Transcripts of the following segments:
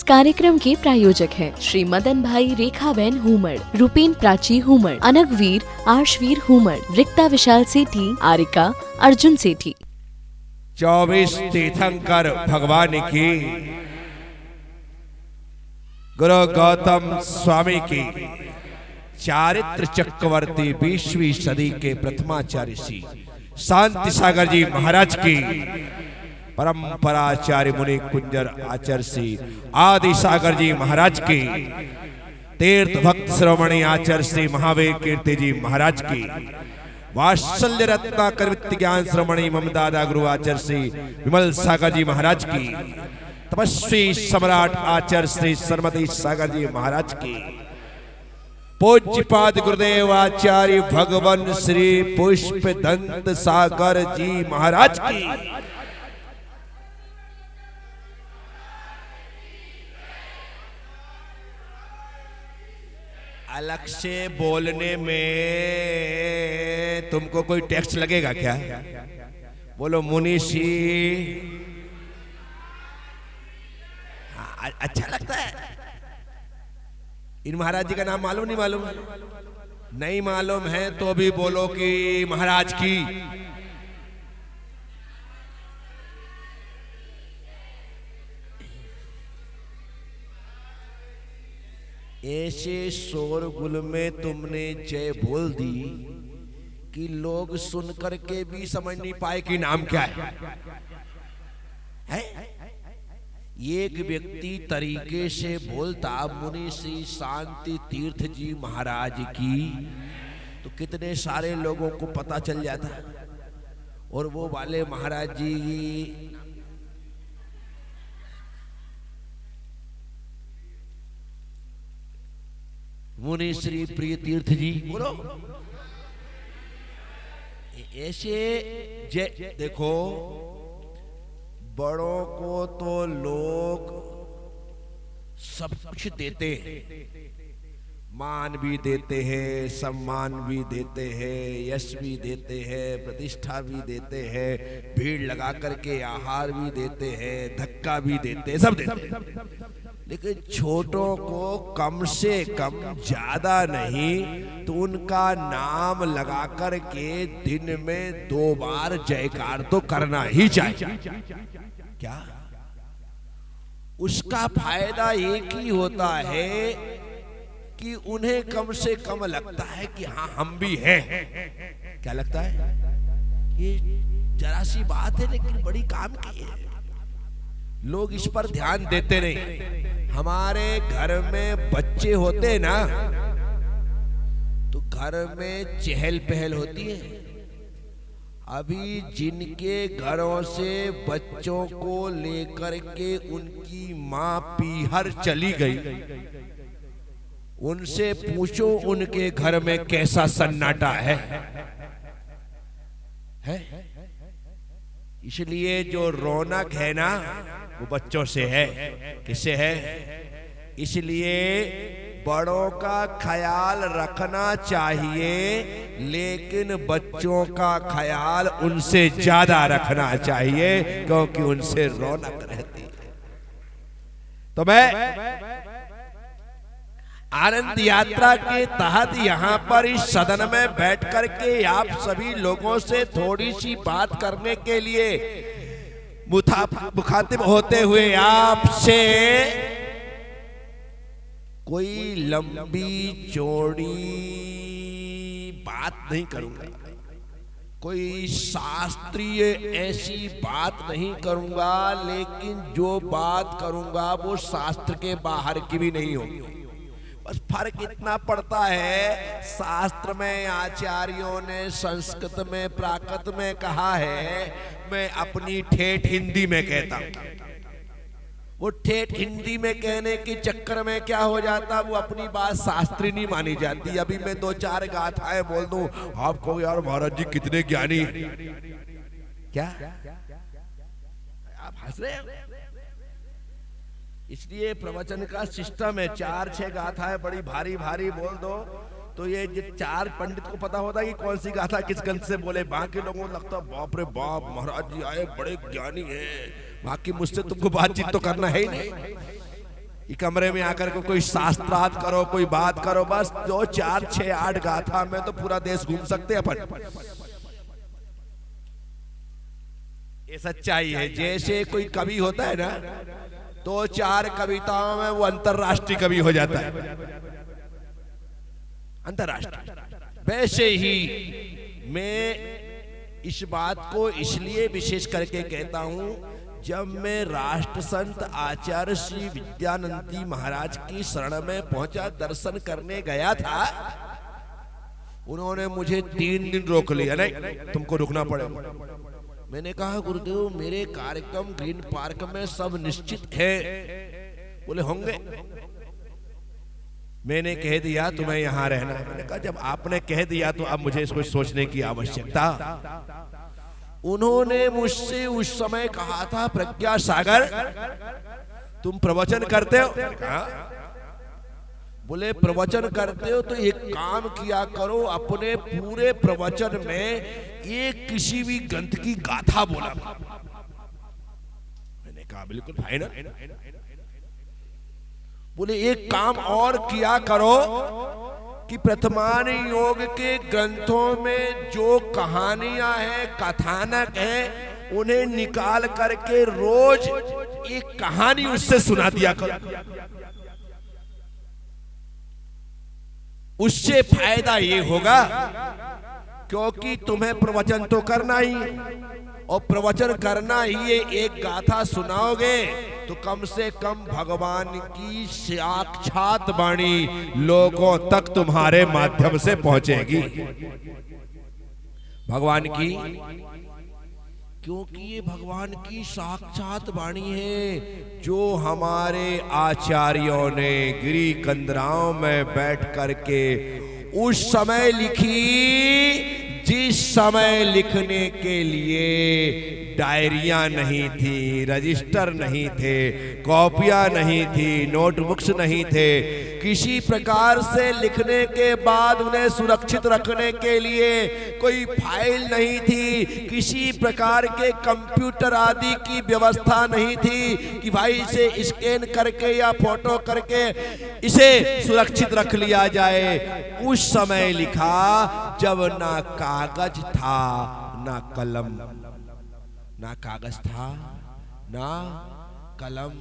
कार्यक्रम के प्रायोजक हैं श्री मदन भाई रेखाबेन हुमड़, रूपेन प्राची हुमड़, अनगवीर आर्शवीर हुमड़, रिक्ता विशाल सेठी, आरिका अर्जुन सेठी। 24 तीर्थंकर भगवान की, गुरु गौतम स्वामी की, चारित्र चक्रवर्ती 20वीं सदी के प्रथमाचार्य श्री शांति सागर जी महाराज की, परंपराचार्य मुनि कुंजर आचार्य श्री आदि सागर जी महाराज की, तीर्थ भक्त श्रोमणी आचार्य श्री महावीर कीर्ति जी महाराज की, वात्सल्य रत्नाकर वित्त ज्ञान श्रोमणी ममदादा गुरु आचार्य श्री विमल सागर जी महाराज की, तपस्वी सम्राट आचार्य श्री सरमती सागर जी महाराज की, पूज्यपाद गुरुदेव आचार्य भगवान श्री पुष्प दंत सागर जी महाराज की, अलग से बोलने में तुमको कोई टैक्स लगेगा क्या? बोलो मुनीषी। अच्छा लगता है। इन महाराज जी का नाम मालूम नहीं मालूम? नहीं मालूम है तो भी बोलो कि महाराज की। ऐसे शोरगुल में तुमने जय बोल दी कि लोग सुन करके भी समझ नहीं पाए कि नाम क्या है? एक व्यक्ति तरीके से बोलता मुनि श्री शांति तीर्थ जी महाराज की, तो कितने सारे लोगों को पता चल जाता। और वो वाले महाराज जी मुनि श्री प्रिय तीर्थ जी, बोलो ऐसे देखो, बड़ों को तो लोग सब कुछ देते हैं, मान भी देते हैं, सम्मान भी देते हैं, यश भी देते हैं, प्रतिष्ठा भी देते हैं, भीड़ लगा करके आहार भी देते हैं, धक्का भी देते हैं, सब देते हैं। लेकिन छोटों को कम से कम ज्यादा नहीं तो उनका नाम लगा कर के दिन में 2 बार जयकार तो करना ही चाहिए। क्या उसका फायदा एक ही होता है कि उन्हें कम से कम लगता है कि हाँ हम भी हैं। क्या लगता है? ये जरा सी बात है लेकिन बड़ी काम की है। लोग इस पर ध्यान देते नहीं। हमारे घर में बच्चे होते ना तो घर में चहल पहल होती है। अभी जिनके घरों से बच्चों को लेकर के उनकी माँ पीहर चली गई, उनसे पूछो उनके घर में कैसा सन्नाटा है? इसलिए जो रौनक है ना वो बच्चों से है। किससे है? इसलिए बड़ों का ख्याल रखना चाहिए लेकिन बच्चों का ख्याल उनसे ज्यादा रखना चाहिए क्योंकि उनसे रौनक रहती है। तो मैं आनंद यात्रा के तहत यहाँ पर इस सदन में बैठ करके आप सभी लोगों से थोड़ी सी बात करने के लिए मुखातिब होते हुए आपसे कोई लंबी चौड़ी बात नहीं करूंगा, कोई शास्त्रीय ऐसी बात नहीं करूंगा, लेकिन जो बात करूंगा वो शास्त्र के बाहर की भी नहीं होगी। बस फर्क इतना पड़ता है, शास्त्र में आचार्यों ने संस्कृत में प्राकृत में कहा है, मैं अपनी ठेठ हिंदी में कहता हूं। वो ठेठ हिंदी में कहने के चक्कर में क्या हो जाता, वो अपनी बात शास्त्री नहीं मानी जाती। अभी मैं 2-4 गाथाएं बोल दूं, आपको यार महाराज जी कितने ज्ञानी। क्या आप हंस रहे हैं? इसलिए प्रवचन का सिस्टम है, 4-6 गाथाएं बड़ी भारी भारी बोल दो तो ये 4 पंडित को पता होता है कि कौन सी गाथा किस ग्रंथ से बोले। बाकी लोगों को लगता है बाप रे बाप महाराज जी आए बड़े ज्ञानी हैं, बाकी मुझसे तुमको बातचीत तो करना है ही नहीं। ये कमरे में आकर के कोई शास्त्रार्थ करो, कोई बात करो, बस 2 4 6 8 गाथा में तो पूरा देश घूम सकते अपन। ये सच्चाई है। जैसे कोई कवि होता है ना, 2 4 कविताओं में वो अंतरराष्ट्रीय कवि हो जाता है, अंतरराष्ट्रीय। वैसे ही मैं इस बात को इसलिए विशेष करके कहता हूं, जब मैं राष्ट्र संत आचार्य श्री विद्यानंदी महाराज की शरण में पहुंचा, दर्शन करने गया था, उन्होंने मुझे 3 दिन रोक लिया। नहीं, तुमको रुकना पड़ेगा। मैंने कहा गुरुदेव, मेरे कार्यक्रम ग्रीन पार्क में सब निश्चित है। बोले होंगे। मैंने कह दिया तुम्हें यहां रहना। मैंने कहा जब आपने कह दिया तो अब मुझे इसको सोचने की आवश्यकता। उन्होंने मुझसे उस समय कहा था, प्रज्ञा सागर तुम प्रवचन करते हो? बोले प्रवचन करते हो तो एक काम किया करो, अपने पूरे प्रवचन में एक किसी भी ग्रंथ की गाथा बोला। मैंने कहा बिल्कुल भाई ना। बोले एक काम और किया करो कि प्रथमान योग के ग्रंथों में जो कहानियां हैं, कथानक हैं, उन्हें निकाल करके रोज एक कहानी उससे सुना दिया करो। उससे फायदा ये होगा, क्योंकि तुम्हें प्रवचन तो करना ही, और प्रवचन करना ही है, एक गाथा सुनाओगे तो कम से कम भगवान की साक्षात वाणी लोगों तक तुम्हारे माध्यम से पहुंचेगी। भगवान की, क्योंकि ये भगवान की साक्षात वाणी है, जो हमारे आचार्यों ने गिरी कंदराओं में बैठ करके उस समय लिखी, जिस समय लिखने के लिए डायरियां नहीं थी, रजिस्टर नहीं थे, कॉपियां नहीं थी, नोटबुक्स नहीं थे। किसी प्रकार से लिखने के बाद उन्हें सुरक्षित रखने के लिए कोई फाइल नहीं थी, किसी प्रकार के कंप्यूटर आदि की व्यवस्था नहीं थी कि भाई इसे स्कैन करके या फोटो करके इसे सुरक्षित रख लिया जाए। उस समय लिखा जब ना कागज था ना कलम, ना कागज था ना कलम,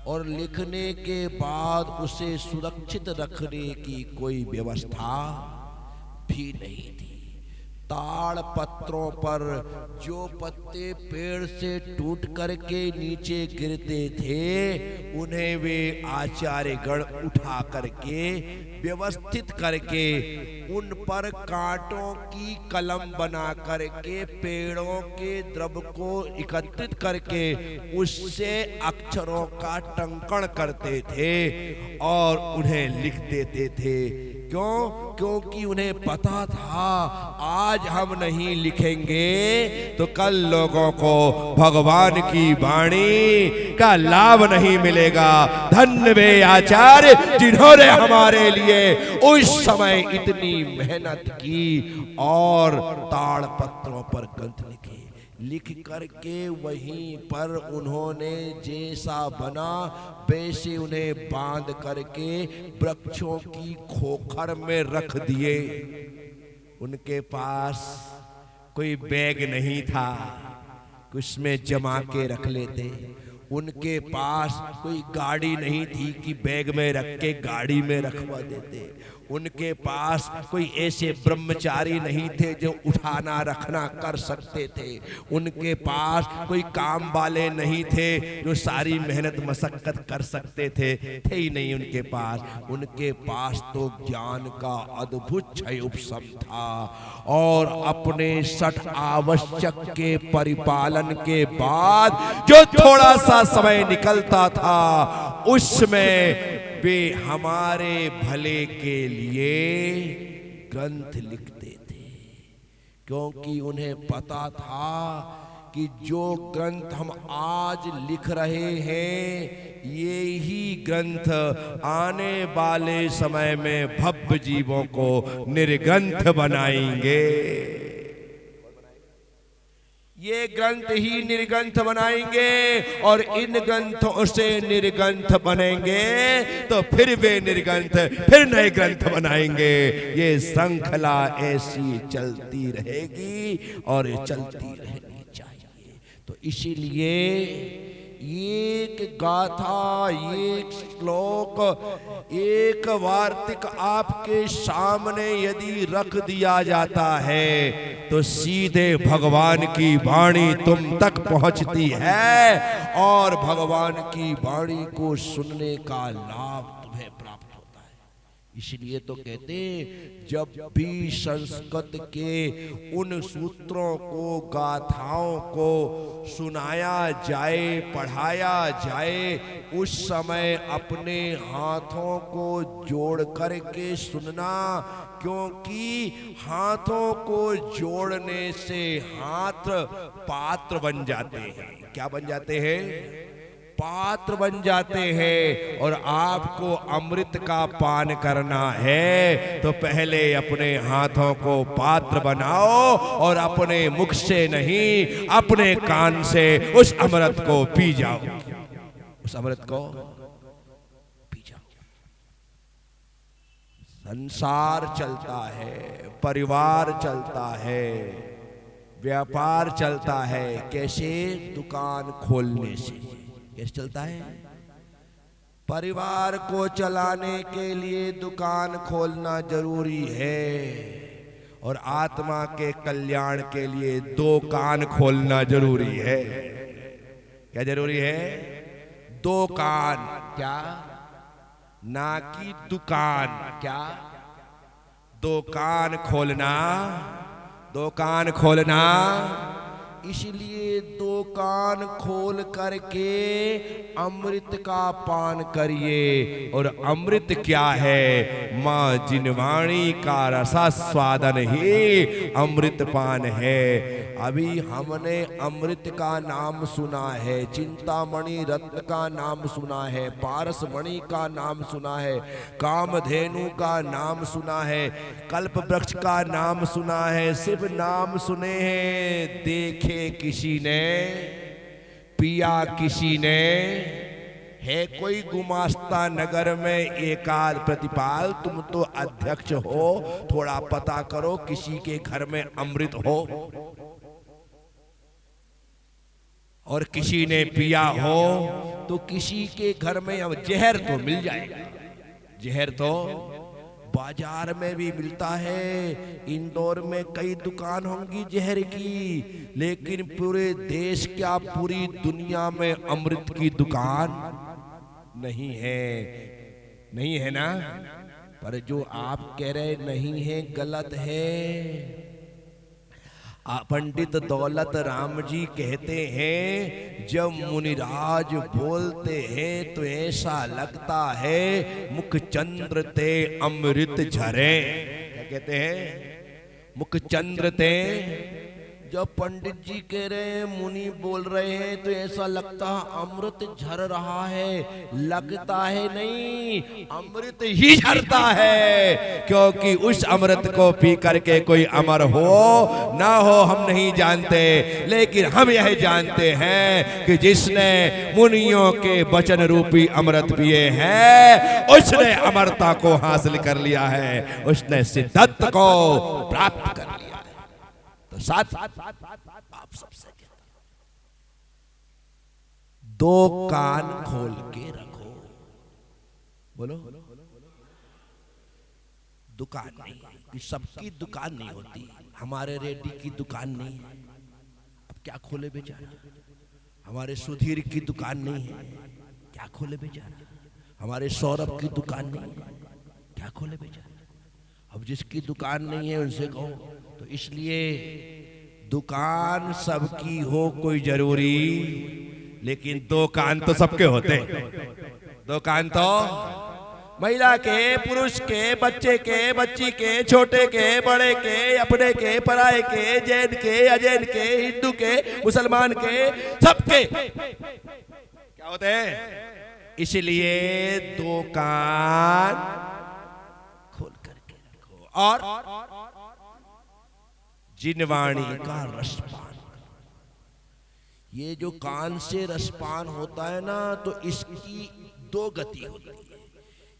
और लिखने के बाद उसे सुरक्षित रखने की कोई व्यवस्था भी नहीं थी। ताड़ पत्रों पर जो पत्ते पेड़ से टूट करके नीचे गिरते थे, उन्हें वे आचार्य गण उठा करके व्यवस्थित करके उन पर कांटों की कलम बना करके पेड़ों के द्रव को एकत्रित करके उससे अक्षरों का टंकण करते थे और उन्हें लिख देते थे। क्यों? क्योंकि उन्हें पता था आज हम नहीं लिखेंगे तो कल लोगों को भगवान की वाणी का लाभ नहीं मिलेगा। धन्य वे आचार्य जिन्होंने हमारे लिए उस समय इतनी मेहनत की और ताड़ पत्रों पर ग्रंथ लिखे। लिख करके वहीं पर उन्होंने जैसा बना वैसे उन्हें बांध करके वृक्षों की खोखर में रख दिए। उनके पास कोई बैग नहीं था, उसमें जमा के रख लेते। उनके पास कोई गाड़ी नहीं थी कि बैग में रख के गाड़ी में रखवा देते। उनके पास कोई ऐसे ब्रह्मचारी नहीं थे जो उठाना रखना कर सकते थे। उनके पास कोई काम वाले नहीं थे जो सारी मेहनत मशक्कत कर सकते थे ही नहीं उनके पास। उनके पास तो ज्ञान का अद्भुत क्षय उपशम था और अपने 60 आवश्यक के परिपालन के बाद जो थोड़ा सा समय निकलता था उसमें वे हमारे भले के लिए ग्रंथ लिखते थे, क्योंकि उन्हें पता था कि जो ग्रंथ हम आज लिख रहे हैं ये ही ग्रंथ आने वाले समय में भव्य जीवों को निर्ग्रंथ बनाएंगे। ये ग्रंथ ही निर्ग्रंथ बनाएंगे और इन ग्रंथों से निर्ग्रंथ बनेंगे तो फिर वे निर्ग्रंथ फिर नए ग्रंथ बनाएंगे। ये श्रृंखला ऐसी चलती रहेगी और चलती रहनी चाहिए। तो इसीलिए एक गाथा, एक श्लोक, एक वार्तिक आपके सामने यदि रख दिया जाता है तो सीधे भगवान की वाणी तुम तक पहुंचती है और भगवान की वाणी को सुनने का लाभ तुम्हें प्राप्त होता है। इसलिए तो कहते हैं जब भी संस्कृत के उन सूत्रों को, गाथाओं को सुनाया जाए, पढ़ाया जाए, उस समय अपने हाथों को जोड़ करके सुनना, क्योंकि हाथों को जोड़ने से हाथ पात्र बन जाते हैं। क्या बन जाते हैं? पात्र बन जाते हैं। और आपको अमृत का पान करना है तो पहले अपने हाथों को पात्र बनाओ और अपने मुख से नहीं, अपने कान से उस अमृत को पी जाओ। उस अमृत को पी जाओ। संसार चलता है, परिवार चलता है, व्यापार चलता है। कैसे? दुकान खोलने से। कैसे चलता है? परिवार को चलाने के लिए दुकान खोलना जरूरी है और आत्मा के कल्याण के लिए दो कान खोलना जरूरी है। क्या जरूरी है? दो कान। क्या? ना कि दुकान। क्या? दो कान खोलना, दो कान खोलना। इसलिए दो कान खोल करके अमृत का पान करिए। और अमृत क्या है? माँ जिनवाणी का रसा स्वादन ही अमृत पान है। अभी हमने अमृत का नाम सुना है, चिंतामणि रत्न का नाम सुना है, पारसमणि का नाम सुना है, कामधेनु का नाम सुना है, कल्प वृक्ष का नाम सुना है, शिव नाम सुने हैं। देखे किसी ने, पिया किसी ने? है कोई गुमास्ता नगर में एकाध प्रतिपाल? तुम तो अध्यक्ष हो, थोड़ा पता करो किसी के घर में अमृत हो और किसी ने पिया हो तो किसी के घर में जहर तो मिल जाएगा। जहर तो बाजार में भी मिलता है। इंदौर में कई दुकान होंगी जहर की, लेकिन पूरे देश, क्या पूरी दुनिया में अमृत की दुकान नहीं है? नहीं है ना? पर जो आप कह रहे नहीं है, गलत है। पंडित दौलत राम जी कहते हैं जब मुनिराज बोलते हैं तो ऐसा लगता है मुख चंद्र ते अमृत झरे। क्या कहते हैं? मुख चंद्र ते। जब पंडित जी कह रहे हैं, मुनि बोल रहे हैं, तो ऐसा लगता है अमृत झर रहा है। लगता है नहीं, अमृत ही झरता है। क्योंकि उस अमृत को पी करके कोई अमर हो ना हो हम नहीं जानते, लेकिन हम यह जानते हैं कि जिसने मुनियों के वचन रूपी अमृत पिए हैं उसने अमरता को हासिल कर लिया है, उसने सिद्धत्व को प्राप्त कर लिया। तो साथ आप सबसे कहता हूं, दो कान खोल के रखो। बोलो। दुकान नहीं, कि सबकी दुकान नहीं होती। हमारे रेड्डी की दुकान नहीं है, अब क्या खोले बेचारा। हमारे सुधीर की दुकान नहीं है, क्या खोले बेचारा। हमारे सौरभ की दुकान नहीं है, क्या खोले बेचारा। अब जिसकी दुकान नहीं है उनसे कहो। तो इसलिए दुकान सबकी हो कोई जरूरी, लेकिन दो कान तो सबके होते। दो कान तो महिला के, पुरुष के, बच्चे के, बच्ची के, छोटे के, बड़े के, अपने के, पराये के, जैन के, अजैन के, हिंदू के, मुसलमान के, सबके क्या होते हैं। इसलिए दो कान खोल करके रखो और जिनवाणी का रसपान। ये जो कान से रसपान होता है ना, तो इसकी दो गति होती है,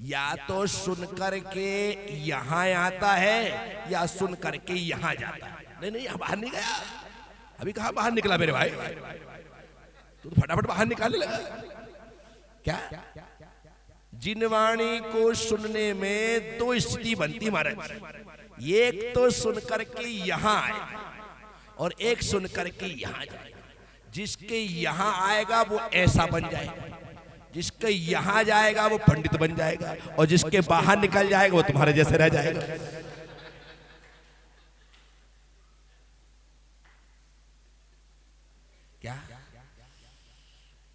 या तो सुन करके यहां आता है या सुन करके यहां जाता है। नहीं नहीं, बाहर नहीं गया, अभी कहां बाहर निकला मेरे भाई, तू तो फटाफट बाहर निकालने लगा क्या? जिनवाणी को सुनने में दो स्थिति बनती महाराज, एक तो सुन करके यहां आए और एक सुन करके यहां जाए। जिसके यहां आएगा वो ऐसा बन जाएगा, जिसके यहां जाएगा वो पंडित बन जाएगा, और जिसके बाहर निकल जाएगा वो तुम्हारे जैसे रह जाएगा। क्या?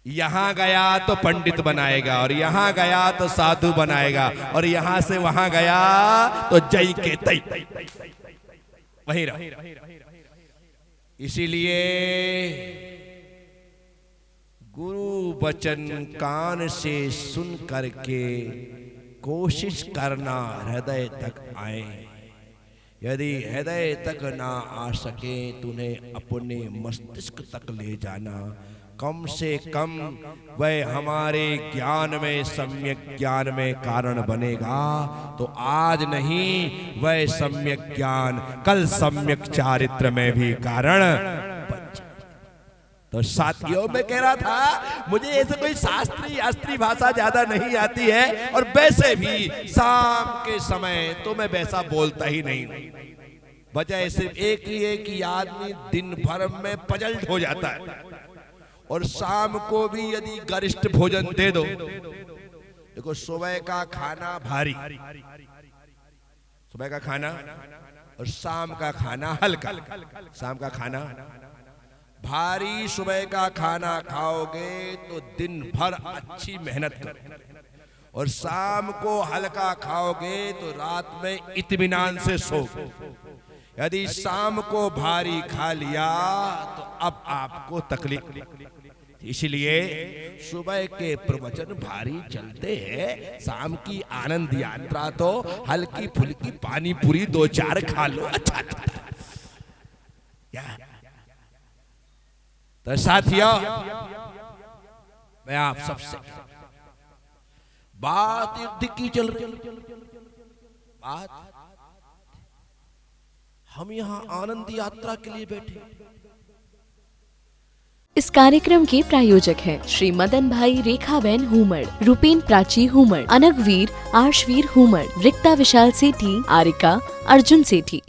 यहां गया तो पंडित बनाएगा, और यहां गया तो साधु बनाएगा, और यहां से वहां गया तो जय के तई वहीं रहो। इसीलिए गुरु वचन कान से सुन करके कोशिश करना हृदय तक आए। यदि हृदय तक ना आ सके तो उन्हें अपने मस्तिष्क तक ले जाना। कम से कम वह हमारे ज्ञान में, सम्यक ज्ञान में कारण बनेगा। तो आज नहीं वह सम्यक ज्ञान कल सम्यक चारित्र में भी कारण बन जाए। तो साथियों, मैं कह रहा था मुझे ऐसे कोई शास्त्रीय भाषा ज्यादा नहीं आती है, और वैसे भी शाम के समय तो मैं वैसा बोलता ही नहीं हूं। वजह सिर्फ एक ही है कि आदमी दिन भर में पजल्ट हो जाता है, और शाम को भी यदि गरिष्ठ भोजन दे दो। देखो, सुबह का खाना भारी, सुबह का खाना, और शाम का खाना हल्का। शाम का खाना भारी, सुबह का खाना खाओगे तो दिन भर अच्छी मेहनत करो, और शाम को हल्का खाओगे तो रात में इत्मीनान से सो। यदि शाम को भारी खा लिया तो अब आपको तकलीफ। इसलिए सुबह के प्रवचन भारी चलते हैं, शाम की आनंद यात्रा तो हल्की फुल्की पानी पूरी 2-4 खा लो, अच्छा लगता है। क्या? तो साथियों, मैं आप सबसे बात युद्ध की चल रही, बात हम यहां आनंद यात्रा के लिए बैठे। इस कार्यक्रम के प्रायोजक हैं श्री मदन भाई रेखाबेन हुमड़, रूपेन प्राची हुमड़, अनगवीर आर्शवीर हुमड़, रिक्ता विशाल सेठी, आरिका अर्जुन सेठी।